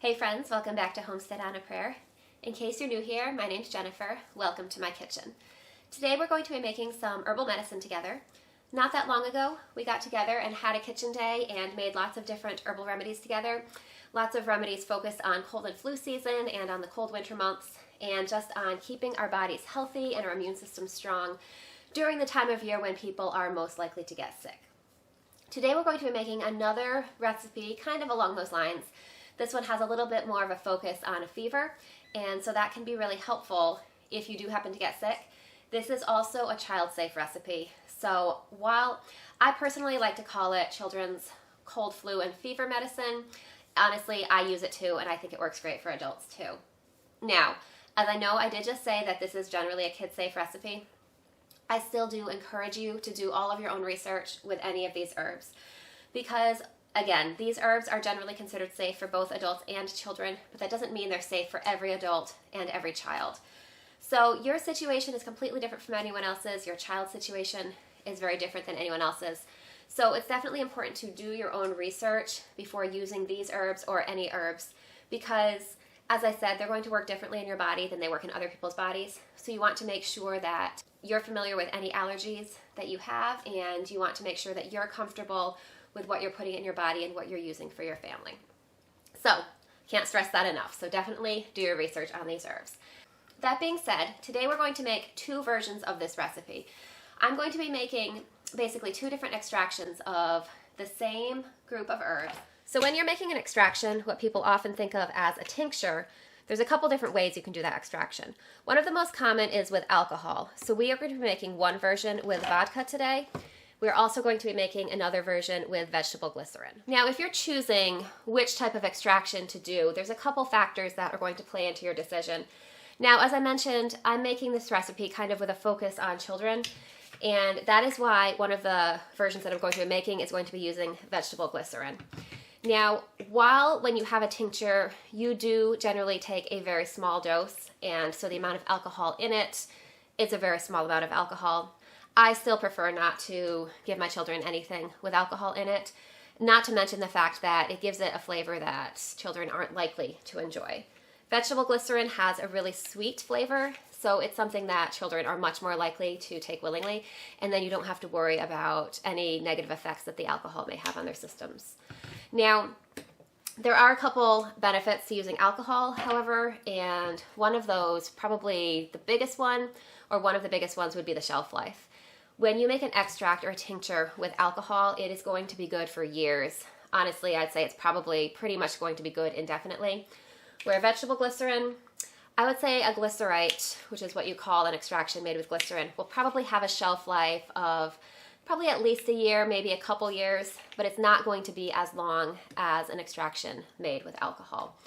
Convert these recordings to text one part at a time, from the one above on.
Hey friends, welcome back to Homestead on a Prayer. In case you're new here, my name's Jennifer. Welcome to my kitchen. Today we're going to be making some herbal medicine together. Not that long ago, we got together and had a kitchen day and made lots of different herbal remedies together. Lots of remedies focused on cold and flu season and on the cold winter months, and just on keeping our bodies healthy and our immune system strong during the time of year when people are most likely to get sick. Today we're going to be making another recipe kind of along those lines. This one has a little bit more of a focus on a fever, and so that can be really helpful if you do happen to get sick. This is also a child-safe recipe. So while I personally like to call it children's cold, flu, and fever medicine, honestly, I use it too, and I think it works great for adults too. Now, as I know I did just say that this is generally a kid-safe recipe, I still do encourage you to do all of your own research with any of these herbs because, again, these herbs are generally considered safe for both adults and children, but that doesn't mean they're safe for every adult and every child. So your situation is completely different from anyone else's. Your child's situation is very different than anyone else's. So it's definitely important to do your own research before using these herbs or any herbs because, as I said, they're going to work differently in your body than they work in other people's bodies. So you want to make sure that you're familiar with any allergies that you have, and you want to make sure that you're comfortable with what you're putting in your body and what you're using for your family. So, can't stress that enough. So definitely do your research on these herbs. That being said, today we're going to make two versions of this recipe. I'm going to be making basically two different extractions of the same group of herbs. So when you're making an extraction, what people often think of as a tincture, there's a couple different ways you can do that extraction. One of the most common is with alcohol. So we are going to be making one version with vodka today. We're also going to be making another version with vegetable glycerin. Now, if you're choosing which type of extraction to do, there's a couple factors that are going to play into your decision. Now, as I mentioned, I'm making this recipe kind of with a focus on children, and that is why one of the versions that I'm going to be making is going to be using vegetable glycerin. Now, when you have a tincture, you do generally take a very small dose, and so the amount of alcohol in it is a very small amount of alcohol. I still prefer not to give my children anything with alcohol in it, not to mention the fact that it gives it a flavor that children aren't likely to enjoy. Vegetable glycerin has a really sweet flavor, so it's something that children are much more likely to take willingly, and then you don't have to worry about any negative effects that the alcohol may have on their systems. Now, there are a couple benefits to using alcohol, however, and one of those, probably the biggest one, or one of the biggest ones, would be the shelf life. When you make an extract or a tincture with alcohol, it is going to be good for years. Honestly, I'd say it's probably pretty much going to be good indefinitely. Where vegetable glycerin, I would say a Glycerite, which is what you call an extraction made with glycerin, will probably have a shelf life of probably at least a year, maybe a couple years, but it's not going to be as long as an extraction made with alcohol.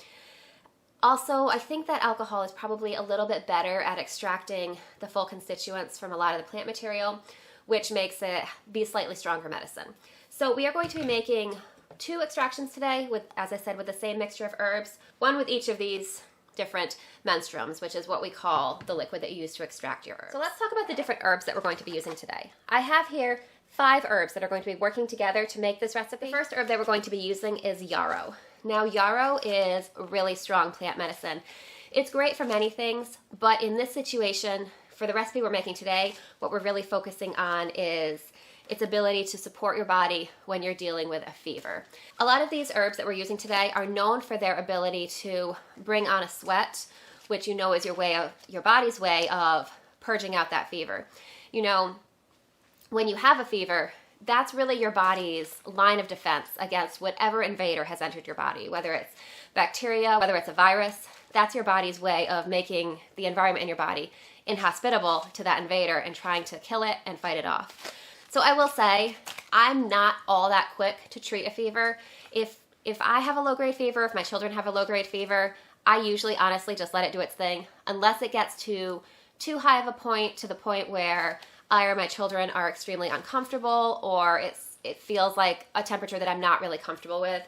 Also, I think that alcohol is probably a little bit better at extracting the full constituents from a lot of the plant material, which makes it be a slightly stronger medicine. So we are going to be making two extractions today with, as I said, with the same mixture of herbs, one with each of these different menstruums, which is what we call the liquid that you use to extract your herbs. So let's talk about the different herbs that we're going to be using today. I have here 5 herbs that are going to be working together to make this recipe. The first herb that we're going to be using is yarrow. Now, yarrow is a really strong plant medicine. It's great for many things, but in this situation, for the recipe we're making today, what we're really focusing on is its ability to support your body when you're dealing with a fever. A lot of these herbs that we're using today are known for their ability to bring on a sweat, which you know is your body's way of purging out that fever. You know, when you have a fever, that's really your body's line of defense against whatever invader has entered your body, whether it's bacteria, whether it's a virus. That's your body's way of making the environment in your body inhospitable to that invader and trying to kill it and fight it off. So I will say, I'm not all that quick to treat a fever. If I have a low-grade fever, if my children have a low-grade fever, I usually honestly just let it do its thing, unless it gets to too high of a point, to the point where I or my children are extremely uncomfortable, or it feels like a temperature that I'm not really comfortable with.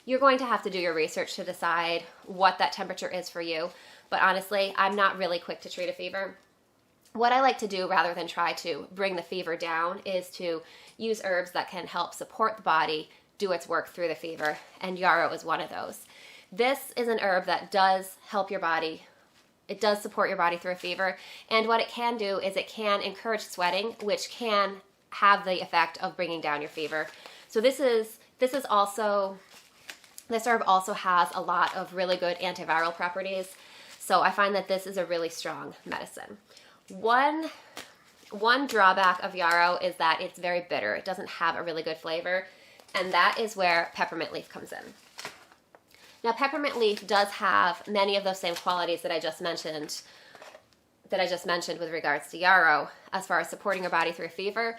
You're going to have to do your research to decide what that temperature is for you. But honestly, I'm not really quick to treat a fever. What I like to do, rather than try to bring the fever down, is to use herbs that can help support the body do its work through the fever, and yarrow is one of those. This is an herb that does help your body. It does support your body through a fever, and what it can do is it can encourage sweating, which can have the effect of bringing down your fever. So this herb also has a lot of really good antiviral properties. So I find that this is a really strong medicine. One drawback of yarrow is that it's very bitter. It doesn't have a really good flavor, and that is where peppermint leaf comes in. Now, peppermint leaf does have many of those same qualities that I just mentioned with regards to yarrow. As far as supporting your body through a fever,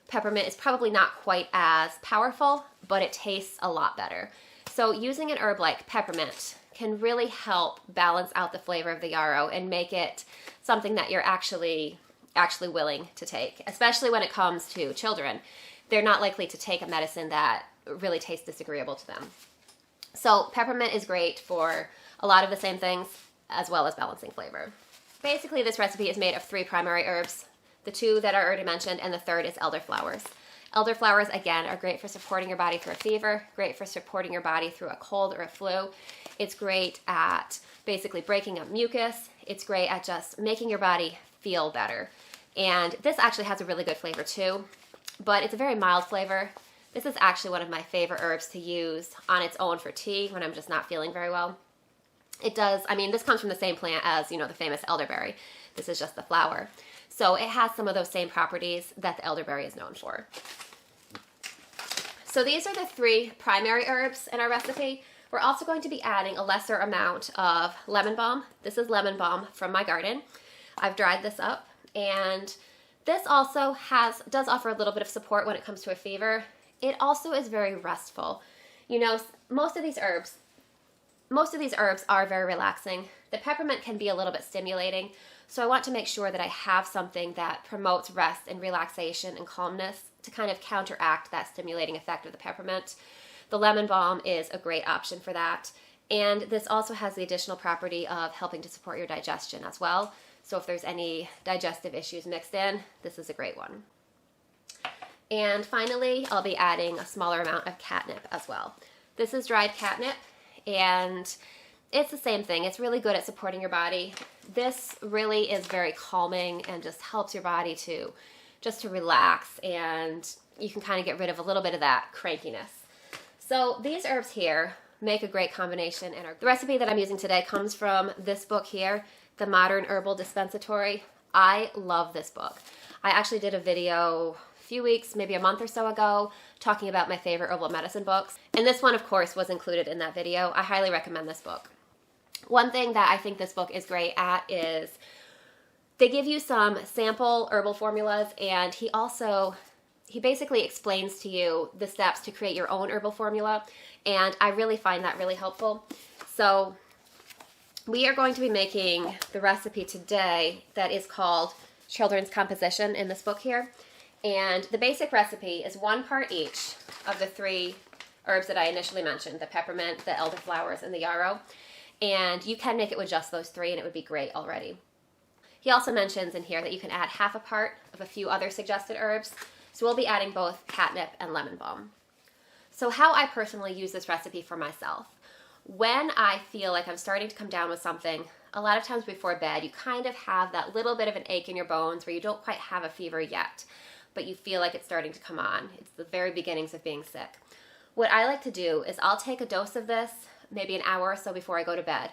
peppermint is probably not quite as powerful, but it tastes a lot better. So using an herb like peppermint can really help balance out the flavor of the yarrow and make it something that you're actually willing to take, especially when it comes to children. They're not likely to take a medicine that really tastes disagreeable to them. So peppermint is great for a lot of the same things, as well as balancing flavor. Basically, this recipe is made of 3 primary herbs, the 2 that I already mentioned, and the 3rd is elderflowers. Elderflowers, again, are great for supporting your body through a fever, great for supporting your body through a cold or a flu. It's great at basically breaking up mucus. It's great at just making your body feel better. And this actually has a really good flavor too, but it's a very mild flavor. This is actually one of my favorite herbs to use on its own for tea when I'm just not feeling very well. This comes from the same plant as, the famous elderberry. This is just the flower. So it has some of those same properties that the elderberry is known for. So these are the 3 primary herbs in our recipe. We're also going to be adding a lesser amount of lemon balm. This is lemon balm from my garden. I've dried this up, and this also does offer a little bit of support when it comes to a fever. It also is very restful. Most of these herbs are very relaxing. The peppermint can be a little bit stimulating, so I want to make sure that I have something that promotes rest and relaxation and calmness to kind of counteract that stimulating effect of the peppermint. The lemon balm is a great option for that, and this also has the additional property of helping to support your digestion as well. So if there's any digestive issues mixed in, this is a great one. And finally, I'll be adding a smaller amount of catnip as well. This is dried catnip, and it's the same thing. It's really good at supporting your body. This really is very calming and just helps your body to relax, and you can kind of get rid of a little bit of that crankiness. So these herbs here make a great combination, and the recipe that I'm using today comes from this book here, The Modern Herbal Dispensatory. I love this book. I actually did a video a few weeks, maybe a month or so ago, talking about my favorite herbal medicine books, and this one, of course, was included in that video. I highly recommend this book. One thing that I think this book is great at is they give you some sample herbal formulas, and he basically explains to you the steps to create your own herbal formula, and I really find that really helpful. So we are going to be making the recipe today that is called Children's Composition in this book here, and the basic recipe is 1 part each of the 3 herbs that I initially mentioned, the peppermint, the elderflowers, and the yarrow, and you can make it with just those 3 and it would be great already. He also mentions in here that you can add half a part of a few other suggested herbs. So we'll be adding both catnip and lemon balm. So how I personally use this recipe for myself. When I feel like I'm starting to come down with something, a lot of times before bed, you kind of have that little bit of an ache in your bones where you don't quite have a fever yet, but you feel like it's starting to come on. It's the very beginnings of being sick. What I like to do is I'll take a dose of this maybe an hour or so before I go to bed,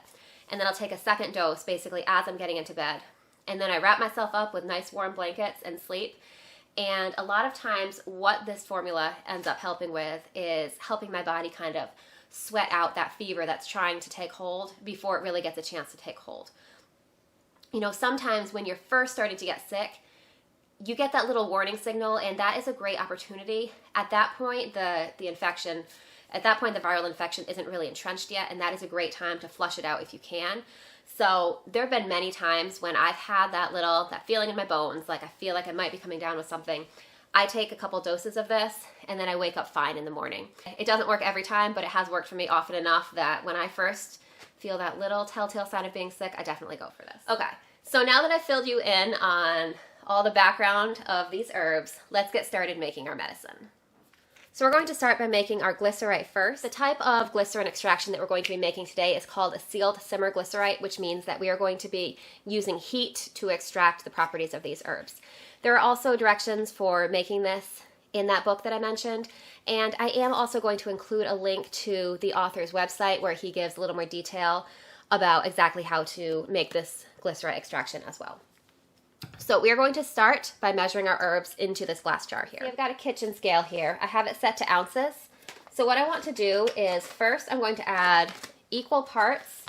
and then I'll take a second dose basically as I'm getting into bed. And then I wrap myself up with nice warm blankets and sleep. And a lot of times what this formula ends up helping with is helping my body kind of sweat out that fever that's trying to take hold before it really gets a chance to take hold. Sometimes when you're first starting to get sick, you get that little warning signal, and that is a great opportunity. At that point, the viral infection isn't really entrenched yet, and that is a great time to flush it out if you can. So there have been many times when I've had that feeling in my bones, like I feel like I might be coming down with something. I take a couple doses of this, and then I wake up fine in the morning. It doesn't work every time, but it has worked for me often enough that when I first feel that little telltale sign of being sick, I definitely go for this. Okay, so now that I've filled you in on all the background of these herbs, let's get started making our medicine. So we're going to start by making our glycerite first. The type of glycerin extraction that we're going to be making today is called a sealed simmer glycerite, which means that we are going to be using heat to extract the properties of these herbs. There are also directions for making this in that book that I mentioned, and I am also going to include a link to the author's website where he gives a little more detail about exactly how to make this glycerite extraction as well. So we are going to start by measuring our herbs into this glass jar here. I've got a kitchen scale here. I have it set to ounces. So what I want to do is first I'm going to add equal parts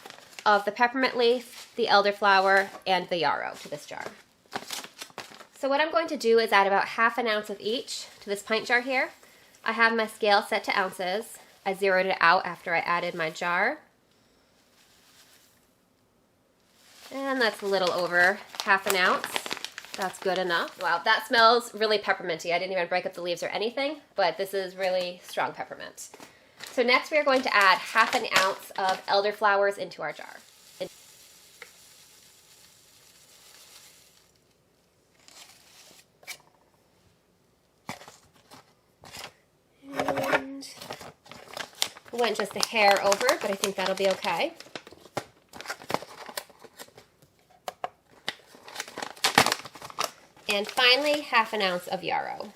of the peppermint leaf, the elderflower, and the yarrow to this jar. So what I'm going to do is add about ½ an ounce of each to this pint jar here. I have my scale set to ounces. I zeroed it out after I added my jar. And that's a little over ½ an ounce. That's good enough. Wow, that smells really pepperminty. I didn't even break up the leaves or anything, but this is really strong peppermint. So next we are going to add ½ an ounce of elderflowers into our jar. And went just a hair over, but I think that'll be okay. And finally, ½ an ounce of yarrow.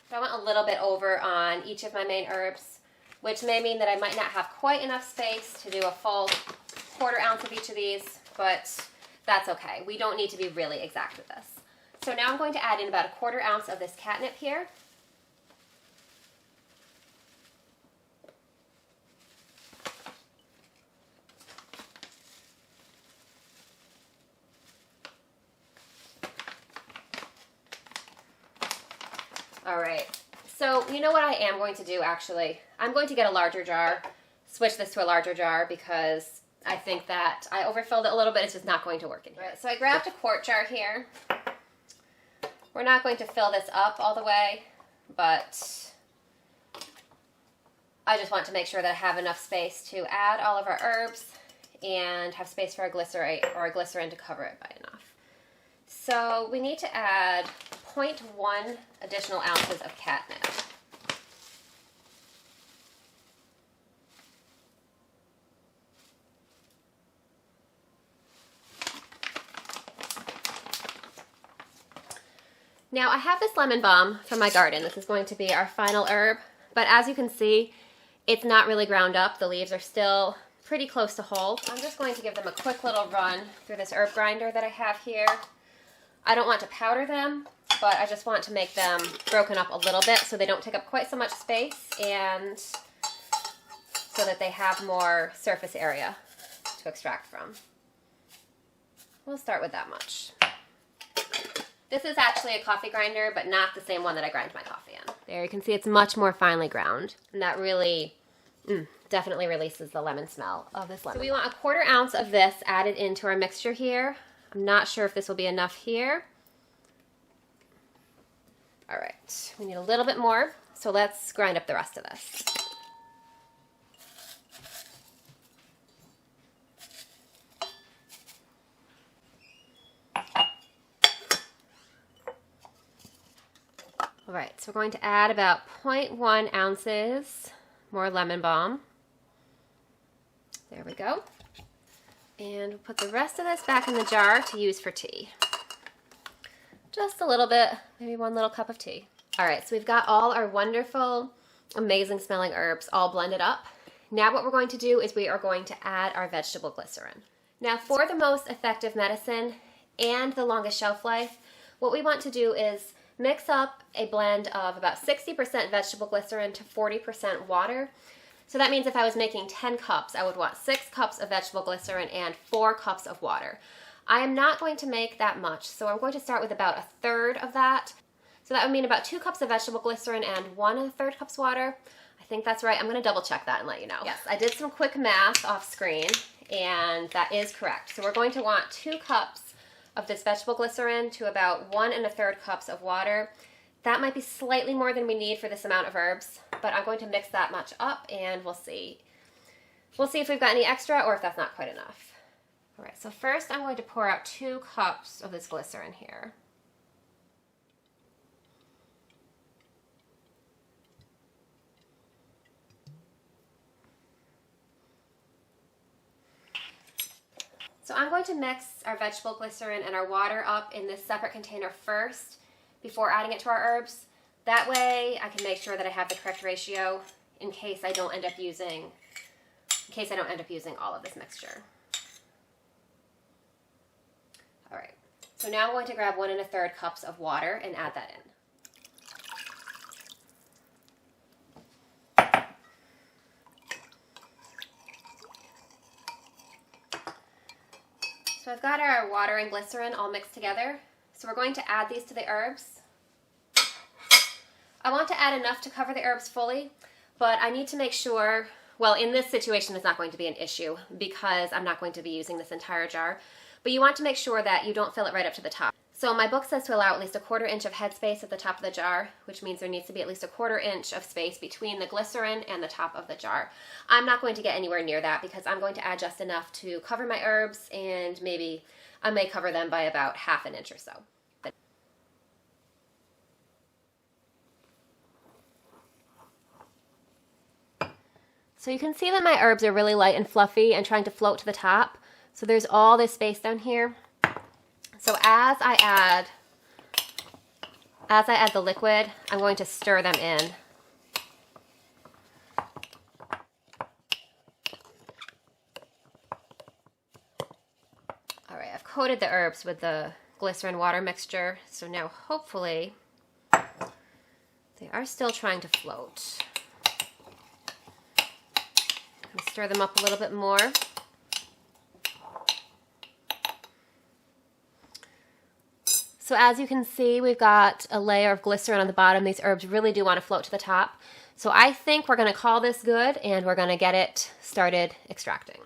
I went a little bit over on each of my main herbs, which may mean that I might not have quite enough space to do a full ½ ounce of each of these, but that's okay. We don't need to be really exact with this. So now I'm going to add in about ½ ounce of this catnip here. All right, so you know what I am going to do actually? I'm going to get a larger jar, switch this to a larger jar because I think that I overfilled it a little bit. It's just not going to work in here. Right, so I grabbed a quart jar here. We're not going to fill this up all the way, but I just want to make sure that I have enough space to add all of our herbs and have space for our glycerite or a glycerin to cover it by enough. So we need to add 0.1 additional ounces of catnip. Now I have this lemon balm from my garden. This is going to be our final herb, but as you can see, it's not really ground up. The leaves are still pretty close to whole. I'm just going to give them a quick little run through this herb grinder that I have here. I don't want to powder them, but I just want to make them broken up a little bit so they don't take up quite so much space and so that they have more surface area to extract from. We'll start with that much. This is actually a coffee grinder, but not the same one that I grind my coffee in. There you can see it's much more finely ground, and that really definitely releases the lemon smell of this lemon. So we want ½ ounce of this added into our mixture here. I'm not sure if this will be enough here. All right, we need a little bit more, so let's grind up the rest of this. All right, so we're going to add about 0.1 ounces more lemon balm. There we go. And we'll put the rest of this back in the jar to use for tea. Just a little bit, maybe 1 little cup of tea. All right, so we've got all our wonderful, amazing smelling herbs all blended up. Now what we're going to do is we are going to add our vegetable glycerin. Now for the most effective medicine and the longest shelf life, what we want to do is mix up a blend of about 60% vegetable glycerin to 40% water. So that means if I was making 10 cups, I would want 6 cups of vegetable glycerin and 4 cups of water. I am not going to make that much, so I'm going to start with about 1/3 of that. So that would mean about 2 cups of vegetable glycerin and 1 1/3 cups water. I think that's right. I'm going to double check that and let you know. Yes, I did some quick math off screen, and that is correct. So we're going to want 2 cups of this vegetable glycerin to about 1 1/3 cups of water. That might be slightly more than we need for this amount of herbs, but I'm going to mix that much up and we'll see. We'll see if we've got any extra or if that's not quite enough. All right, so first I'm going to pour out 2 cups of this glycerin here. So I'm going to mix our vegetable glycerin and our water up in this separate container first before adding it to our herbs. That way I can make sure that I have the correct ratio in case I don't end up using all of this mixture. All right, so now I'm going to grab 1 1/3 cups of water and add that in. So I've got our water and glycerin all mixed together. So we're going to add these to the herbs. I want to add enough to cover the herbs fully, but I need to make sure, well, in this situation it's not going to be an issue because I'm not going to be using this entire jar, but you want to make sure that you don't fill it right up to the top. So my book says to allow at least 1/4 inch of headspace at the top of the jar, which means there needs to be at least 1/4 inch of space between the glycerin and the top of the jar. I'm not going to get anywhere near that because I'm going to add just enough to cover my herbs, and maybe I may cover them by about 1/2 inch or so. So you can see that my herbs are really light and fluffy and trying to float to the top. So there's all this space down here. So as I add the liquid, I'm going to stir them in. All right, I've coated the herbs with the glycerin water mixture. So now hopefully they are still trying to float. Stir them up a little bit more. So as you can see, we've got a layer of glycerin on the bottom. These herbs really do want to float to the top. So I think we're going to call this good and we're going to get it started extracting.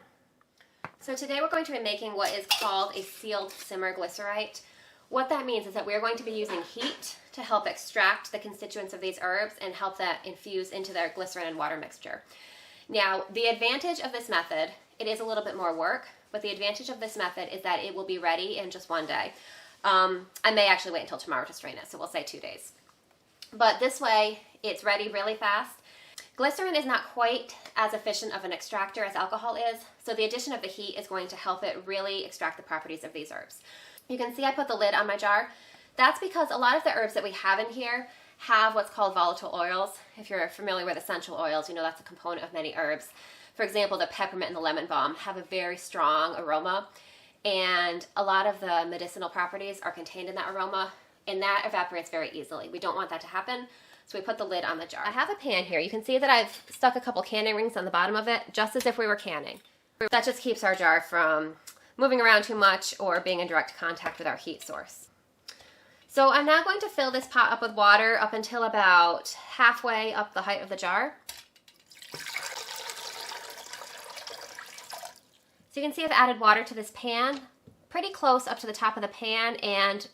So today we're going to be making what is called a sealed simmer glycerite. What that means is that we're going to be using heat to help extract the constituents of these herbs and help that infuse into their glycerin and water mixture. Now, the advantage of this method, it is a little bit more work, but the advantage of this method is that it will be ready in just 1 day. I may actually wait until tomorrow to strain it, so we'll say 2 days. But this way, it's ready really fast. Glycerin is not quite as efficient of an extractor as alcohol is, so the addition of the heat is going to help it really extract the properties of these herbs. You can see I put the lid on my jar. That's because a lot of the herbs that we have in here have what's called volatile oils. If you're familiar with essential oils, you know that's a component of many herbs. For example, the peppermint and the lemon balm have a very strong aroma, and a lot of the medicinal properties are contained in that aroma, and that evaporates very easily. We don't want that to happen, so we put the lid on the jar. I have a pan here. You can see that I've stuck a couple canning rings on the bottom of it, just as if we were canning. That just keeps our jar from moving around too much or being in direct contact with our heat source. So I'm now going to fill this pot up with water up until about halfway up the height of the jar. So you can see I've added water to this pan, pretty close up to the top of the pan and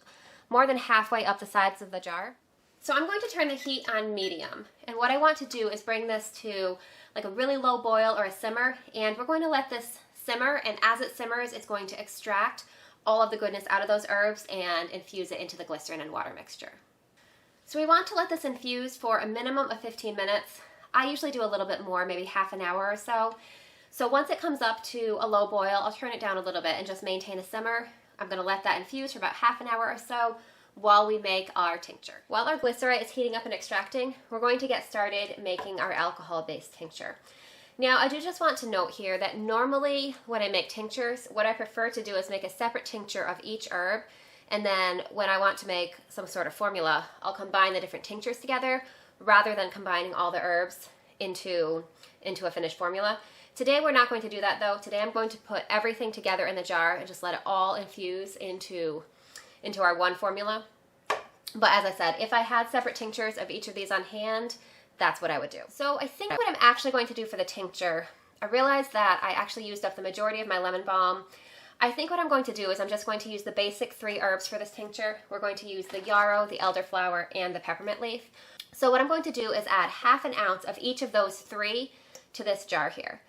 more than halfway up the sides of the jar. So I'm going to turn the heat on medium, and what I want to do is bring this to like a really low boil or a simmer, and we're going to let this simmer, and as it simmers it's going to extract all of the goodness out of those herbs and infuse it into the glycerin and water mixture. So we want to let this infuse for a minimum of 15 minutes. I usually do a little bit more, maybe half an hour or so. So once it comes up to a low boil, I'll turn it down a little bit and just maintain a simmer. I'm going to let that infuse for about half an hour or so while we make our tincture. While our glycerite is heating up and extracting, we're going to get started making our alcohol-based tincture. Now, I do just want to note here that normally when I make tinctures, what I prefer to do is make a separate tincture of each herb, and then when I want to make some sort of formula, I'll combine the different tinctures together rather than combining all the herbs into a finished formula. Today we're not going to do that though. Today I'm going to put everything together in the jar and just let it all infuse into our one formula. But as I said, if I had separate tinctures of each of these on hand, that's what I would do. So I think what I'm actually going to do for the tincture, I realized that I actually used up the majority of my lemon balm. I think what I'm going to do is I'm just going to use the basic 3 herbs for this tincture. We're going to use the yarrow, the elderflower, and the peppermint leaf. So what I'm going to do is add half an ounce of each of those 3 to this jar here.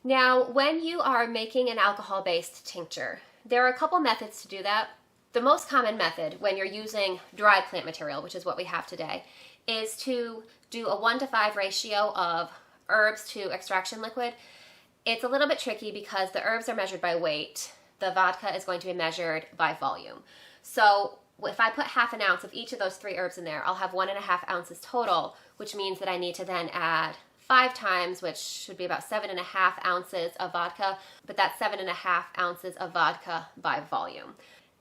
Now, when you are making an alcohol-based tincture, there are a couple methods to do that. The most common method when you're using dried plant material, which is what we have today, is to do a 1:5 ratio of herbs to extraction liquid. It's a little bit tricky because the herbs are measured by weight, the vodka is going to be measured by volume. So if I put half an ounce of each of those 3 herbs in there, I'll have 1.5 ounces total, which means that I need to then add 5 times, which should be about 7.5 ounces of vodka, but that's 7.5 ounces of vodka by volume.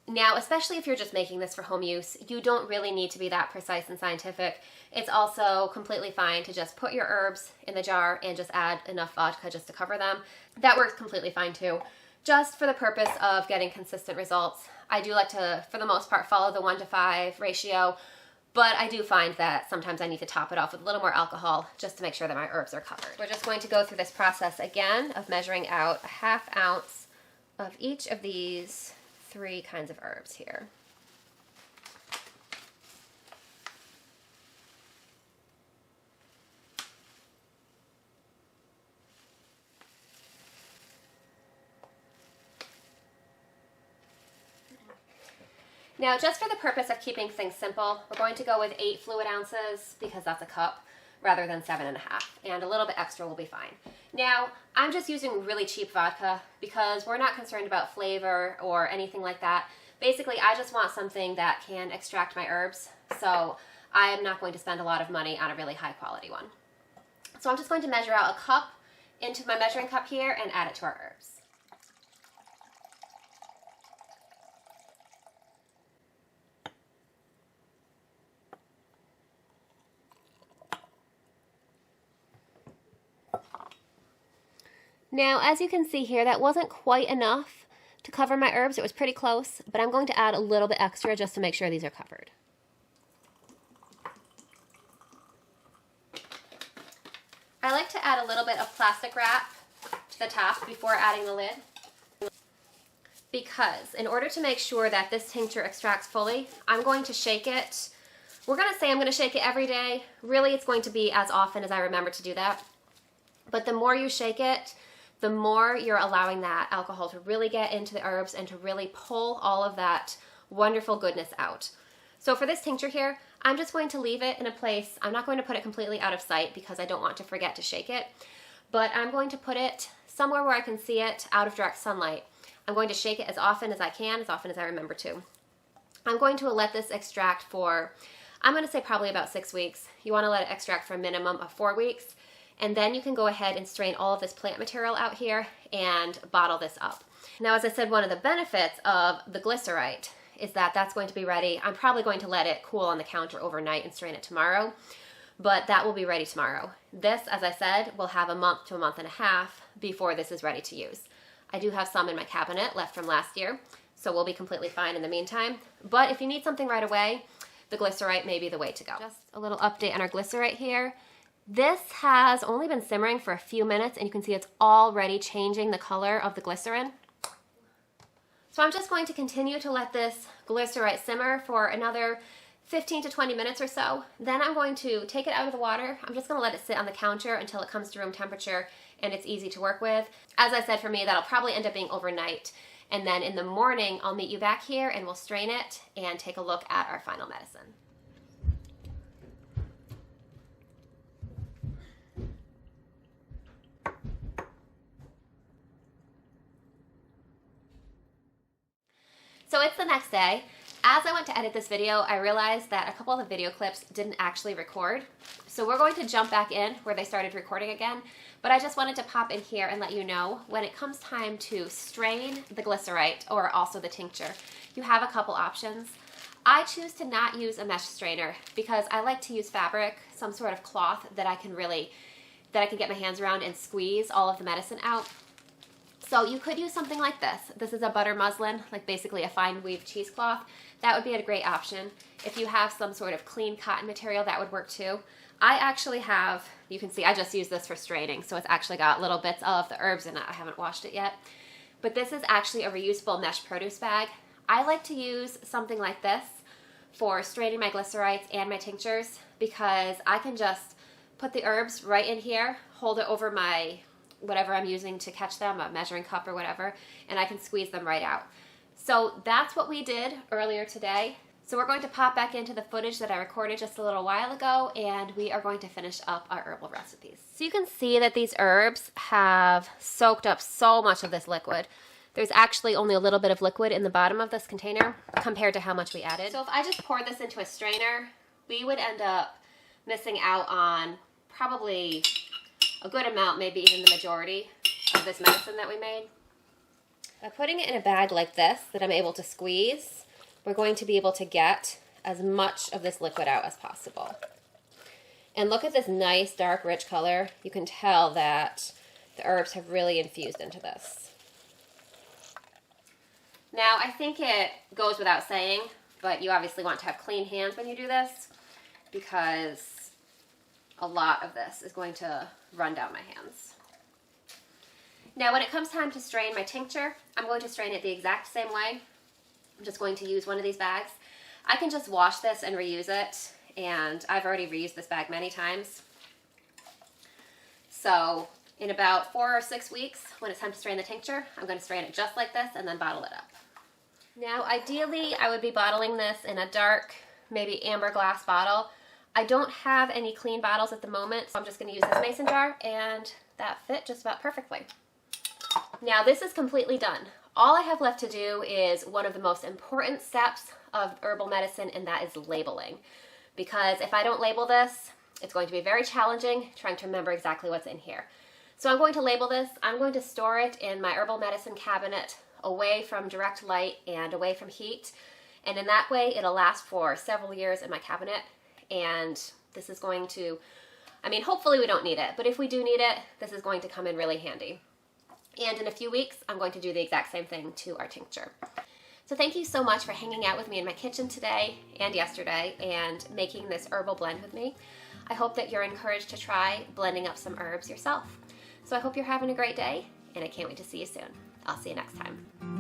Now, especially if you're just making this for home use, you don't really need to be that precise and scientific. It's also completely fine to just put your herbs in the jar and just add enough vodka just to cover them. That works completely fine too, just for the purpose of getting consistent results. I do like to, for the most part, follow the 1-to-5 ratio, but I do find that sometimes I need to top it off with a little more alcohol just to make sure that my herbs are covered. We're just going to go through this process again of measuring out 1/2 ounce of each of these 3 kinds of herbs here. Now, just for the purpose of keeping things simple, we're going to go with 8 fluid ounces because that's a cup rather than 7.5, and a little bit extra will be fine. Now, I'm just using really cheap vodka because we're not concerned about flavor or anything like that. Basically, I just want something that can extract my herbs, so I am not going to spend a lot of money on a really high quality one. So I'm just going to measure out a cup into my measuring cup here and add it to our herbs. Now, as you can see here, that wasn't quite enough to cover my herbs. It was pretty close, but I'm going to add a little bit extra just to make sure these are covered. I like to add a little bit of plastic wrap to the top before adding the lid, because in order to make sure that this tincture extracts fully, I'm going to shake it. We're going to say I'm going to shake it every day. Really, it's going to be as often as I remember to do that. But the more you shake it, the more you're allowing that alcohol to really get into the herbs and to really pull all of that wonderful goodness out. So for this tincture here, I'm just going to leave it in a place. I'm not going to put it completely out of sight because I don't want to forget to shake it, but I'm going to put it somewhere where I can see it out of direct sunlight. I'm going to shake it as often as I can, as often as I remember to. I'm going to let this extract for, I'm going to say probably about 6 weeks. You want to let it extract for a minimum of 4 weeks. And then you can go ahead and strain all of this plant material out here and bottle this up. Now, as I said, one of the benefits of the glycerite is that that's going to be ready. I'm probably going to let it cool on the counter overnight and strain it tomorrow, but that will be ready tomorrow. This, as I said, will have a month to a month and a half before this is ready to use. I do have some in my cabinet left from last year, so we'll be completely fine in the meantime. But if you need something right away, the glycerite may be the way to go. Just a little update on our glycerite here. This has only been simmering for a few minutes, and you can see it's already changing the color of the glycerin. So I'm just going to continue to let this glycerite simmer for another 15 to 20 minutes or so. Then I'm going to take it out of the water. I'm just going to let it sit on the counter until it comes to room temperature and it's easy to work with. As I said, for me, that'll probably end up being overnight. And then in the morning, I'll meet you back here and we'll strain it and take a look at our final medicine. So it's the next day. As I went to edit this video, I realized that a couple of the video clips didn't actually record. So we're going to jump back in where they started recording again, but I just wanted to pop in here and let you know when it comes time to strain the glycerite or also the tincture, you have a couple options. I choose to not use a mesh strainer because I like to use fabric, some sort of cloth that I can get my hands around and squeeze all of the medicine out. So you could use something like this. This is a butter muslin, like basically a fine weave cheesecloth. That would be a great option. If you have some sort of clean cotton material, that would work too. I actually have, you can see I just used this for straining, so it's actually got little bits of the herbs in it. I haven't washed it yet. But this is actually a reusable mesh produce bag. I like to use something like this for straining my glycerites and my tinctures because I can just put the herbs right in here, hold it over my whatever I'm using to catch them, a measuring cup or whatever, and I can squeeze them right out. So that's what we did earlier today. So we're going to pop back into the footage that I recorded just a little while ago, and we are going to finish up our herbal recipes. So you can see that these herbs have soaked up so much of this liquid. there's actually only a little bit of liquid in the bottom of this container compared to how much we added. So if I just poured this into a strainer, we would end up missing out on probably a good amount, maybe even the majority of this medicine that we made. By putting it in a bag like this that I'm able to squeeze, we're going to be able to get as much of this liquid out as possible. And look at this nice, dark, rich color. You can tell that the herbs have really infused into this. Now, I think it goes without saying, but you obviously want to have clean hands when you do this because a lot of this is going to run down my hands. Now, when it comes time to strain my tincture, I'm going to strain it the exact same way. I'm just going to use one of these bags. I can just wash this and reuse it, and I've already reused this bag many times. So in about 4 or 6 weeks, when it's time to strain the tincture, I'm going to strain it just like this and then bottle it up. Now, ideally, I would be bottling this in a dark, maybe amber glass bottle. I don't have any clean bottles at the moment, so I'm just going to use this mason jar, and that fit just about perfectly. Now, this is completely done. All I have left to do is one of the most important steps of herbal medicine, and that is labeling. Because if I don't label this, it's going to be very challenging trying to remember exactly what's in here. So I'm going to label this. I'm going to store it in my herbal medicine cabinet away from direct light and away from heat. And in that way, it'll last for several years in my cabinet. And this is going to, I mean, hopefully we don't need it, but if we do need it, this is going to come in really handy. And in a few weeks, I'm going to do the exact same thing to our tincture. So thank you so much for hanging out with me in my kitchen today and yesterday and making this herbal blend with me. I hope that you're encouraged to try blending up some herbs yourself. So I hope you're having a great day, and I can't wait to see you soon. I'll see you next time.